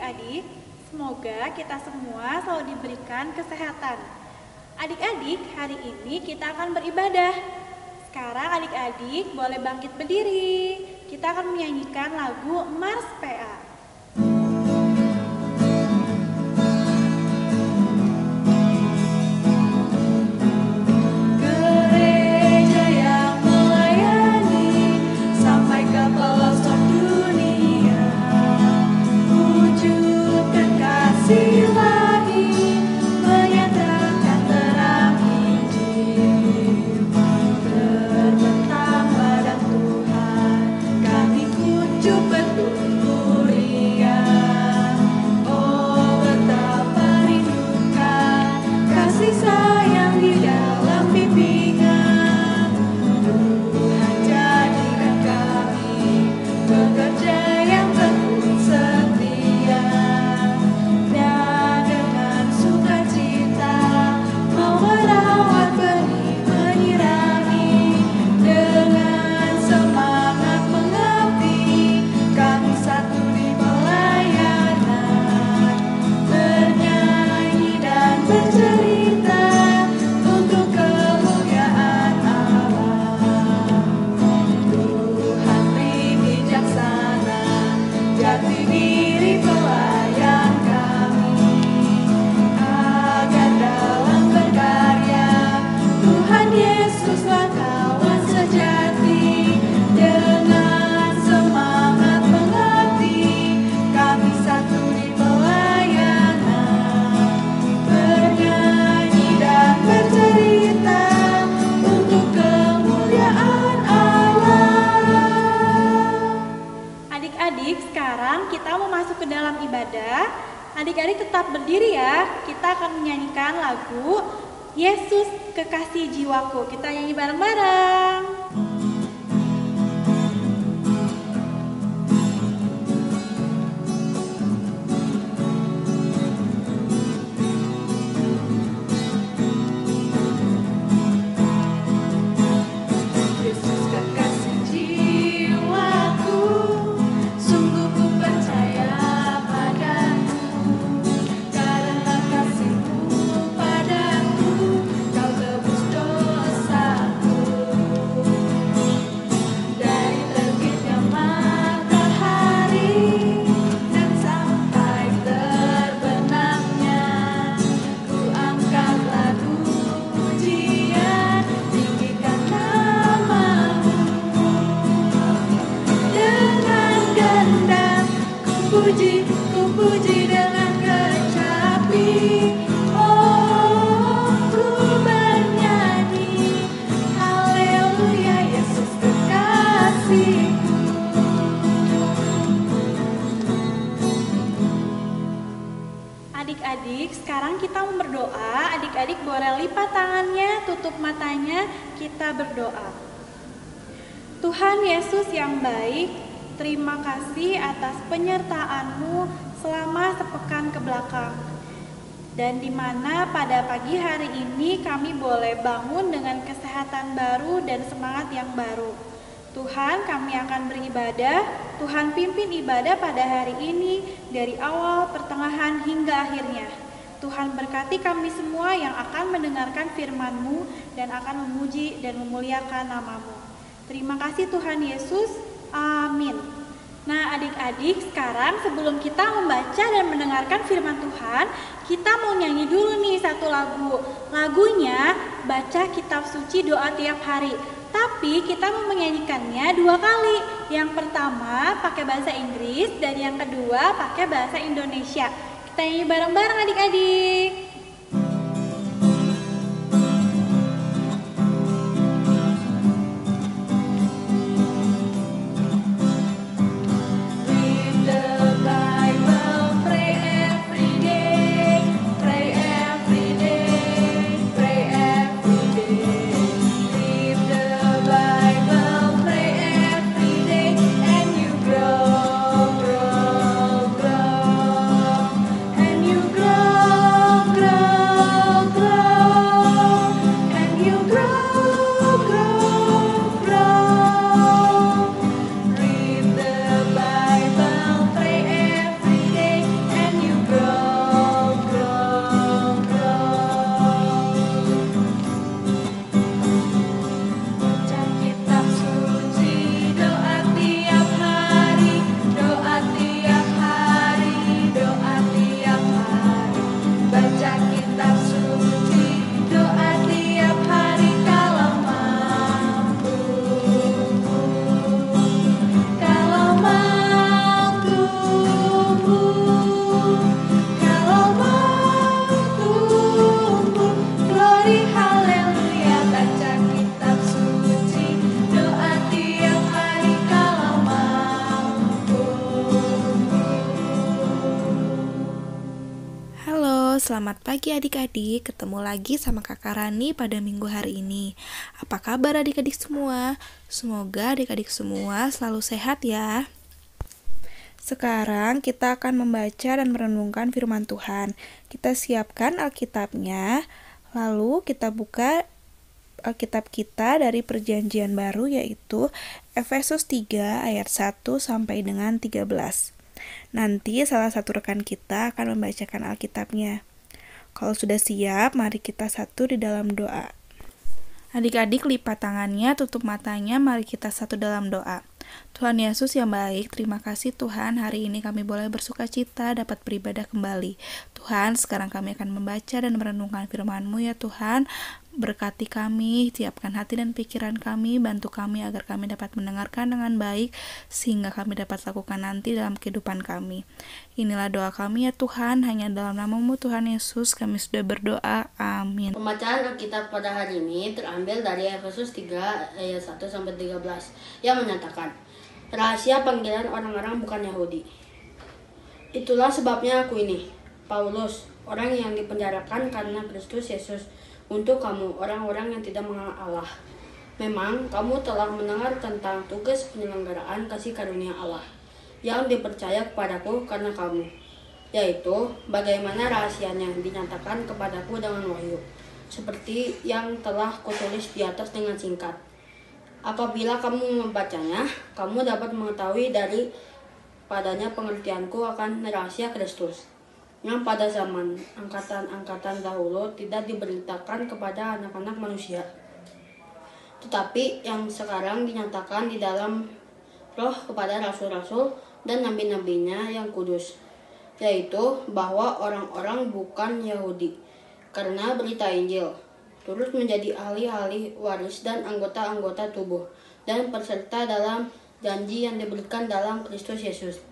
adik-adik, semoga kita semua selalu diberikan kesehatan. Adik-adik, hari ini kita akan beribadah. Sekarang adik-adik boleh bangkit berdiri. Kita akan menyanyikan lagu Mars PA. Adik-adik tetap berdiri ya. Kita akan menyanyikan lagu Yesus Kekasih Jiwaku. Kita nyanyi bareng-bareng. Ku puji dengan kecapi, oh ku bernyanyi, haleluya Yesus kekasihku. Adik-adik, sekarang kita mau berdoa. Adik-adik boleh lipat tangannya, tutup matanya, kita berdoa. Tuhan Yesus yang baik, terima kasih atas penyertaan-Mu selama sepekan ke belakang. Dan di mana pada pagi hari ini kami boleh bangun dengan kesehatan baru dan semangat yang baru. Tuhan, kami akan beribadah. Tuhan pimpin ibadah pada hari ini dari awal, pertengahan hingga akhirnya. Tuhan berkati kami semua yang akan mendengarkan firman-Mu dan akan memuji dan memuliakan nama-Mu. Terima kasih Tuhan Yesus. Amin. Nah adik-adik, sekarang sebelum kita membaca dan mendengarkan firman Tuhan, kita mau nyanyi dulu nih satu lagu. Lagunya baca kitab suci doa tiap hari. Tapi kita mau menyanyikannya 2 kali. Yang pertama pakai bahasa Inggris dan yang kedua pakai bahasa Indonesia. Kita nyanyi bareng-bareng adik-adik. Grow Halo, selamat pagi adik-adik. Ketemu lagi sama Kakak Rani pada minggu hari ini. Apa kabar adik-adik semua? Semoga adik-adik semua selalu sehat ya. Sekarang kita akan membaca dan merenungkan firman Tuhan. Kita siapkan Alkitabnya, lalu kita buka Alkitab kita dari Perjanjian Baru, yaitu Efesus 3 ayat 1 sampai dengan 13. Nanti salah satu rekan kita akan membacakan Alkitabnya. Kalau sudah siap, mari kita satu di dalam doa. Adik-adik lipat tangannya, tutup matanya, mari kita satu dalam doa. Tuhan Yesus yang baik, terima kasih Tuhan, hari ini kami boleh bersuka cita dapat beribadah kembali. Tuhan, sekarang kami akan membaca dan merenungkan firman-Mu ya Tuhan. Berkati kami, siapkan hati dan pikiran kami, bantu kami agar kami dapat mendengarkan dengan baik, sehingga kami dapat lakukan nanti dalam kehidupan kami. Inilah doa kami ya Tuhan, hanya dalam nama-Mu Tuhan Yesus kami sudah berdoa, amin. Pembacaan Alkitab pada hari ini terambil dari Efesus 3 ayat 1 sampai 13 yang menyatakan, rahasia panggilan orang-orang bukan Yahudi. Itulah sebabnya aku ini, Paulus, orang yang dipenjarakan karena Kristus Yesus, untuk kamu, orang-orang yang tidak mengenal Allah. Memang kamu telah mendengar tentang tugas penyelenggaraan kasih karunia Allah yang dipercaya kepadaku karena kamu, yaitu bagaimana rahasianya dinyatakan kepadaku dengan wahyu, seperti yang telah kutulis di atas dengan singkat. Apabila kamu membacanya, kamu dapat mengetahui dari padanya pengertianku akan rahasia Kristus, yang pada zaman angkatan-angkatan dahulu tidak diberitakan kepada anak-anak manusia, tetapi yang sekarang dinyatakan di dalam Roh kepada rasul-rasul dan nabi-nabinya yang kudus, yaitu bahwa orang-orang bukan Yahudi karena berita Injil turut menjadi ahli-ahli waris dan anggota-anggota tubuh dan peserta dalam janji yang diberikan dalam Kristus Yesus.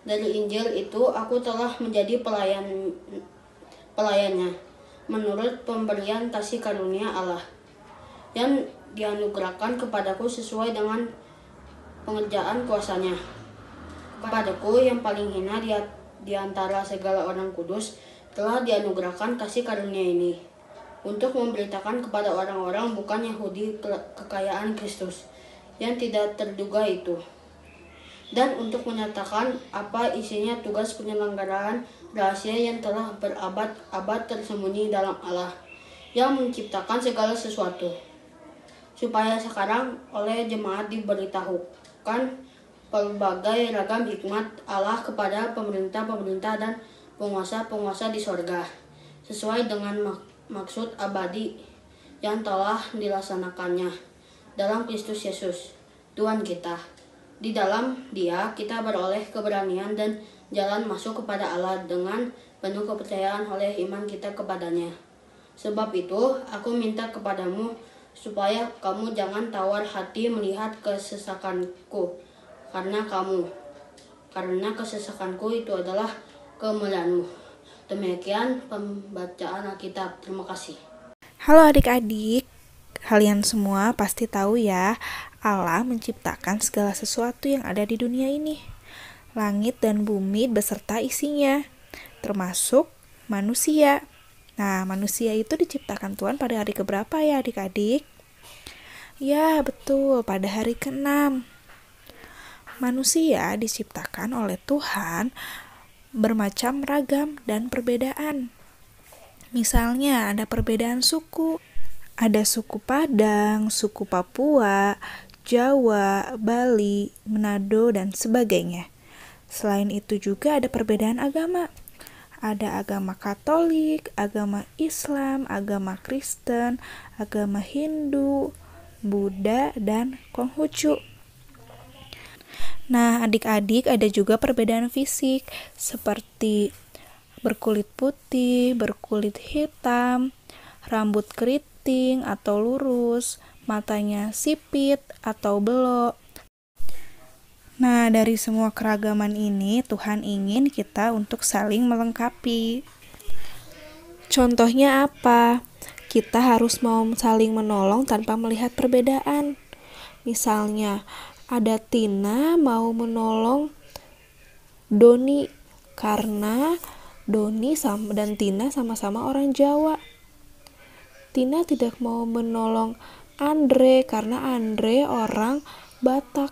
Dari Injil itu aku telah menjadi pelayannya menurut pemberian kasih karunia Allah yang dianugerahkan kepadaku sesuai dengan pengerjaan kuasanya. Kepadaku yang paling hina di antara segala orang kudus telah dianugerahkan kasih karunia ini, untuk memberitakan kepada orang-orang bukan Yahudi kekayaan Kristus yang tidak terduga itu, dan untuk menyatakan apa isinya tugas penyelenggaraan rahasia yang telah berabad-abad tersembunyi dalam Allah yang menciptakan segala sesuatu, supaya sekarang oleh jemaat diberitahukan pelbagai ragam hikmat Allah kepada pemerintah-pemerintah dan penguasa-penguasa di sorga, sesuai dengan maksud abadi yang telah dilaksanakannya dalam Kristus Yesus, Tuhan kita. Di dalam Dia kita beroleh keberanian dan jalan masuk kepada Allah dengan penuh kepercayaan oleh iman kita kepadanya. Sebab itu aku minta kepadamu supaya kamu jangan tawar hati melihat kesesakanku karena kesesakanku itu adalah kemuliaanmu. Demikian pembacaan Alkitab. Terima kasih. Halo adik-adik, kalian semua pasti tahu ya, Allah menciptakan segala sesuatu yang ada di dunia ini, langit dan bumi beserta isinya, termasuk manusia. Nah, manusia itu diciptakan Tuhan pada hari keberapa ya adik-adik? Ya, betul, pada hari ke-6. Manusia diciptakan oleh Tuhan bermacam ragam dan perbedaan. Misalnya ada perbedaan suku. Ada suku Padang, suku Papua, Jawa, Bali, Manado, dan sebagainya. Selain itu juga ada perbedaan agama. Ada agama Katolik, agama Islam, agama Kristen, agama Hindu, Buddha, dan Konghucu. Nah, adik-adik ada juga perbedaan fisik seperti berkulit putih, berkulit hitam, rambut keriting atau lurus, matanya sipit atau belok. Nah, dari semua keragaman ini, Tuhan ingin kita untuk saling melengkapi. Contohnya apa? Kita harus mau saling menolong tanpa melihat perbedaan. Misalnya, ada Tina mau menolong Doni karena Doni dan Tina sama-sama orang Jawa. Tina tidak mau menolong Andre karena Andre orang Batak.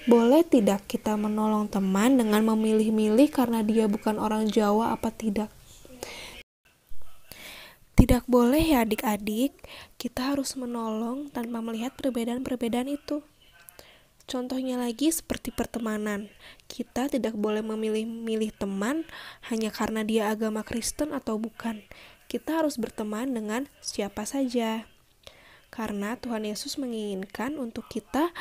Boleh tidak kita menolong teman dengan memilih-milih karena dia bukan orang Jawa apa tidak? Tidak boleh ya adik-adik, kita harus menolong tanpa melihat perbedaan-perbedaan itu. Contohnya lagi seperti pertemanan, kita tidak boleh memilih-milih teman hanya karena dia agama Kristen atau bukan. Kita harus berteman dengan siapa saja. Karena Tuhan Yesus menginginkan untuk kita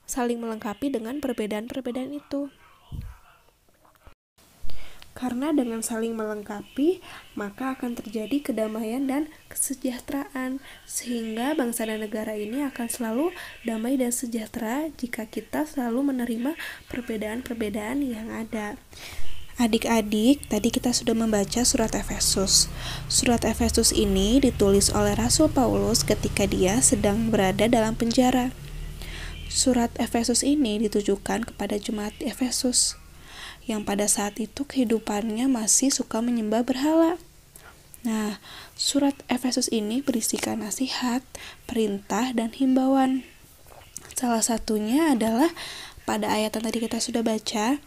saling melengkapi dengan perbedaan-perbedaan itu. Karena dengan saling melengkapi, maka akan terjadi kedamaian dan kesejahteraan, sehingga bangsa dan negara ini akan selalu damai dan sejahtera jika kita selalu menerima perbedaan-perbedaan yang ada. Adik-adik, tadi kita sudah membaca surat Efesus. Surat Efesus ini ditulis oleh Rasul Paulus ketika dia sedang berada dalam penjara. Surat Efesus ini ditujukan kepada jemaat Efesus yang pada saat itu kehidupannya masih suka menyembah berhala. Nah, surat Efesus ini berisikan nasihat, perintah, dan himbauan. Salah satunya adalah pada ayat yang tadi kita sudah baca,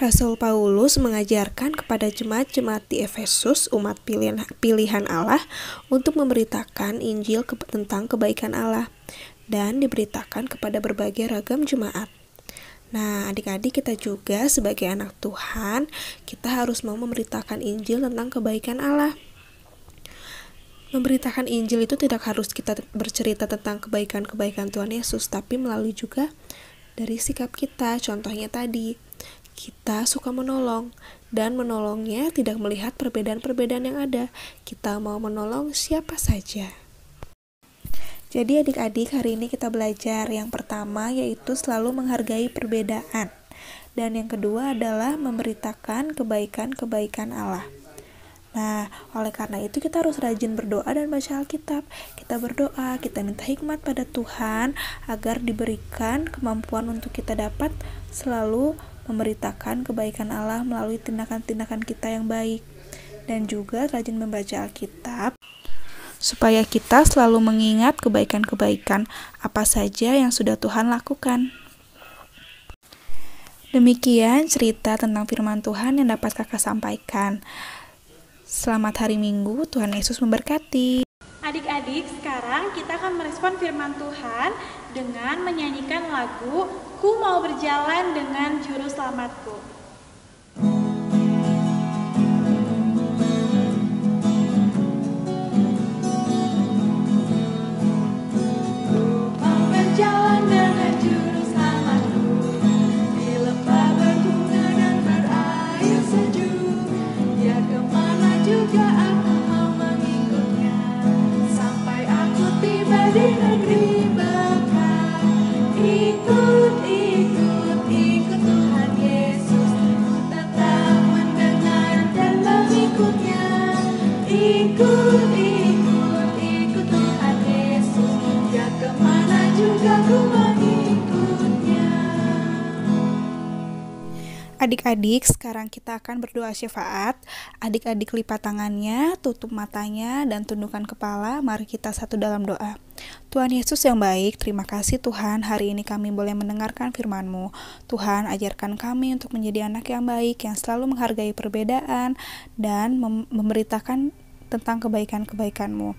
Rasul Paulus mengajarkan kepada jemaat-jemaat di Efesus, umat pilihan Allah, untuk memberitakan Injil tentang kebaikan Allah dan diberitakan kepada berbagai ragam jemaat. Nah, adik-adik, kita juga sebagai anak Tuhan, kita harus mau memberitakan Injil tentang kebaikan Allah. Memberitakan Injil itu tidak harus kita bercerita tentang kebaikan-kebaikan Tuhan Yesus, tapi melalui juga dari sikap kita. Contohnya tadi, kita suka menolong, dan menolongnya tidak melihat perbedaan-perbedaan yang ada. Kita mau menolong siapa saja. Jadi adik-adik, hari ini kita belajar yang pertama yaitu selalu menghargai perbedaan. Dan yang kedua adalah memberitakan kebaikan-kebaikan Allah. Nah, oleh karena itu kita harus rajin berdoa dan baca Alkitab. Kita berdoa, kita minta hikmat pada Tuhan agar diberikan kemampuan untuk kita dapat selalu memberitakan kebaikan Allah melalui tindakan-tindakan kita yang baik. Dan juga rajin membaca Alkitab supaya kita selalu mengingat kebaikan-kebaikan apa saja yang sudah Tuhan lakukan. Demikian cerita tentang firman Tuhan yang dapat kakak sampaikan. Selamat hari Minggu, Tuhan Yesus memberkati. Adik-adik, sekarang kita akan merespon firman Tuhan dengan menyanyikan lagu Ku Mau Berjalan Dengan Juru Selamatku. Jalan dengan juru selamatku, di lembah berbunga dan berair sejuk. Dia kemana juga aku mau mengikutnya, sampai aku tiba di negeri berkah. Ikut Tuhan Yesus, tetap mendengar dan mengikutnya. Ikut Tuhan Yesus, dia kemana juga ku mengikutnya. Adik-adik, sekarang kita akan berdoa syafaat. Adik-adik lipat tangannya, tutup matanya, dan tundukkan kepala. Mari kita satu dalam doa. Tuhan Yesus yang baik, terima kasih Tuhan, hari ini kami boleh mendengarkan firman-Mu. Tuhan, ajarkan kami untuk menjadi anak yang baik, yang selalu menghargai perbedaan, dan memberitakan tentang kebaikan-kebaikan-Mu.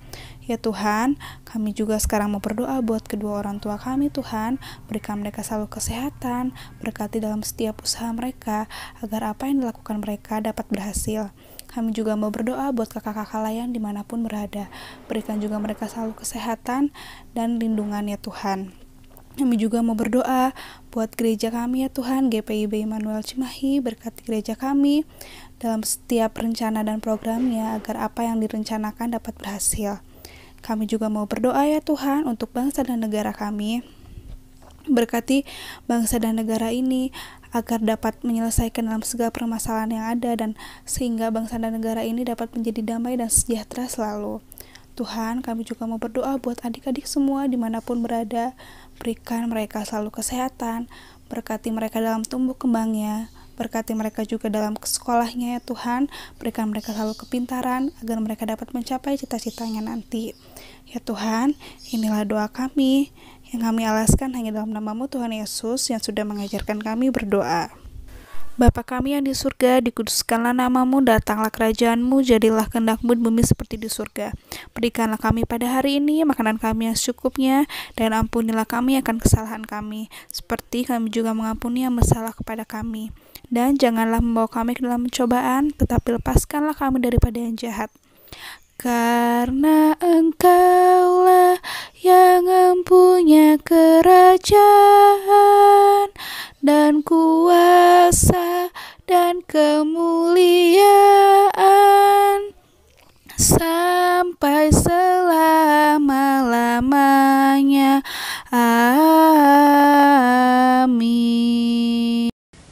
Ya Tuhan, kami juga sekarang mau berdoa buat kedua orang tua kami Tuhan, berikan mereka selalu kesehatan, berkati dalam setiap usaha mereka, agar apa yang dilakukan mereka dapat berhasil. Kami juga mau berdoa buat kakak-kakak layan dimanapun berada, berikan juga mereka selalu kesehatan dan lindungan ya Tuhan. Kami juga mau berdoa buat gereja kami ya Tuhan, GPIB Immanuel Cimahi, berkati gereja kami dalam setiap rencana dan programnya agar apa yang direncanakan dapat berhasil. Kami juga mau berdoa ya Tuhan untuk bangsa dan negara kami. Berkati bangsa dan negara ini agar dapat menyelesaikan dalam segala permasalahan yang ada dan sehingga bangsa dan negara ini dapat menjadi damai dan sejahtera selalu. Tuhan, kami juga mau berdoa buat adik-adik semua dimanapun berada. Berikan mereka selalu kesehatan, berkati mereka dalam tumbuh kembangnya, Berkati mereka juga dalam sekolahnya ya Tuhan. Berikan mereka selalu kepintaran agar mereka dapat mencapai cita-citanya nanti. Ya Tuhan, inilah doa kami yang kami alaskan hanya dalam nama-Mu Tuhan Yesus yang sudah mengajarkan kami berdoa. Bapa kami yang di surga, dikuduskanlah nama-Mu, datanglah kerajaan-Mu, jadilah kehendak-Mu di bumi seperti di surga. Berikanlah kami pada hari ini makanan kami yang secukupnya, dan ampunilah kami akan kesalahan kami, seperti kami juga mengampuni yang bersalah kepada kami. Dan janganlah membawa kami ke dalam pencobaan, tetapi lepaskanlah kami daripada yang jahat. Karena Engkaulah yang mempunyai kerajaan dan kuasa dan kemuliaan sampai selama-lamanya. Amin.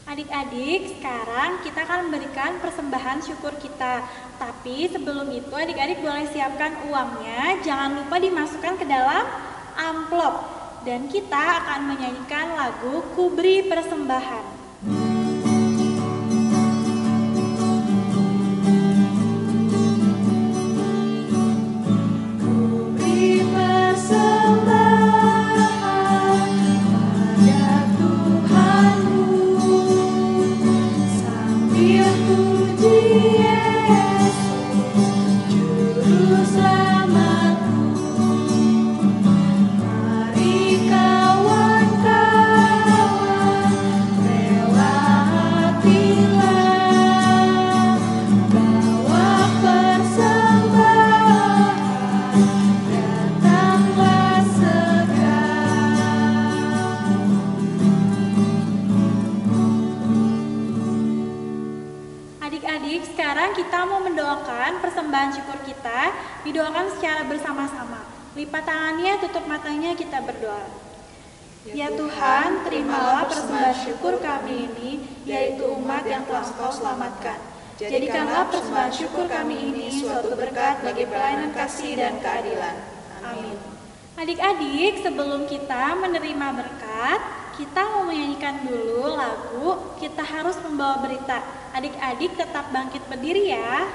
Adik-adik, sekarang kita akan memberikan persembahan syukur kita. Tapi sebelum itu adik-adik boleh siapkan uangnya, jangan lupa dimasukkan ke dalam amplop. Dan kita akan menyanyikan lagu Ku Beri Persembahan. Adik-adik, sekarang kita mau mendoakan persembahan syukur kita. Didoakan secara bersama-sama. Lipat tangannya, tutup matanya, kita berdoa. Ya Tuhan, terimalah persembahan syukur kami ini, yaitu umat yang telah Engkau selamatkan. Jadikanlah persembahan syukur kami ini suatu berkat bagi pelayanan kasih dan keadilan. Amin. Adik-adik, sebelum kita menerima berkat, kita mau menyanyikan dulu lagu Kita Harus Membawa Berita. Adik-adik tetap bangkit berdiri ya.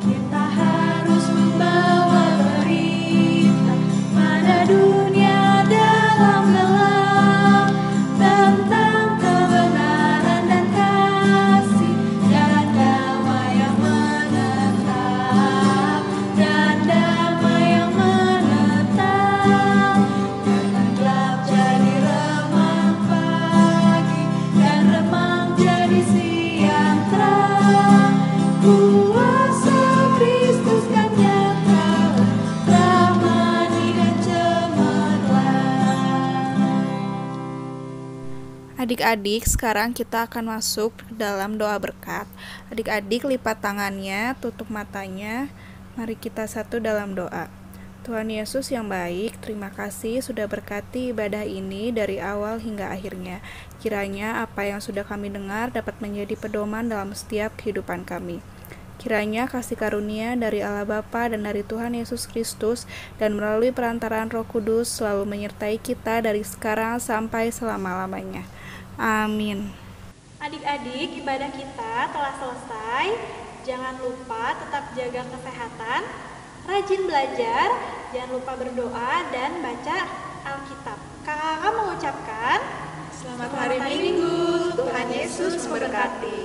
Kita harus membawa berita pada dunia dalam gelap tentang kebenaran dan kasih dan damai yang menetap, dan damai yang menetap. Jangan gelap jadi remang pagi dan remang jadi siang terang. Kuasa Kristus kan nyata, ramani dan cemerlang. Adik-adik, sekarang kita akan masuk ke dalam doa berkat. Adik-adik lipat tangannya, tutup matanya. Mari kita satu dalam doa. Tuhan Yesus yang baik, terima kasih sudah berkati ibadah ini dari awal hingga akhirnya. Kiranya apa yang sudah kami dengar dapat menjadi pedoman dalam setiap kehidupan kami. Kiranya kasih karunia dari Allah Bapa dan dari Tuhan Yesus Kristus dan melalui perantaraan Roh Kudus selalu menyertai kita dari sekarang sampai selama-lamanya. Amin. Adik-adik, ibadah kita telah selesai. Jangan lupa tetap jaga kesehatan, rajin belajar, jangan lupa berdoa dan baca Alkitab. Kakak mengucapkan Selamat hari Minggu, Tuhan Yesus memberkati.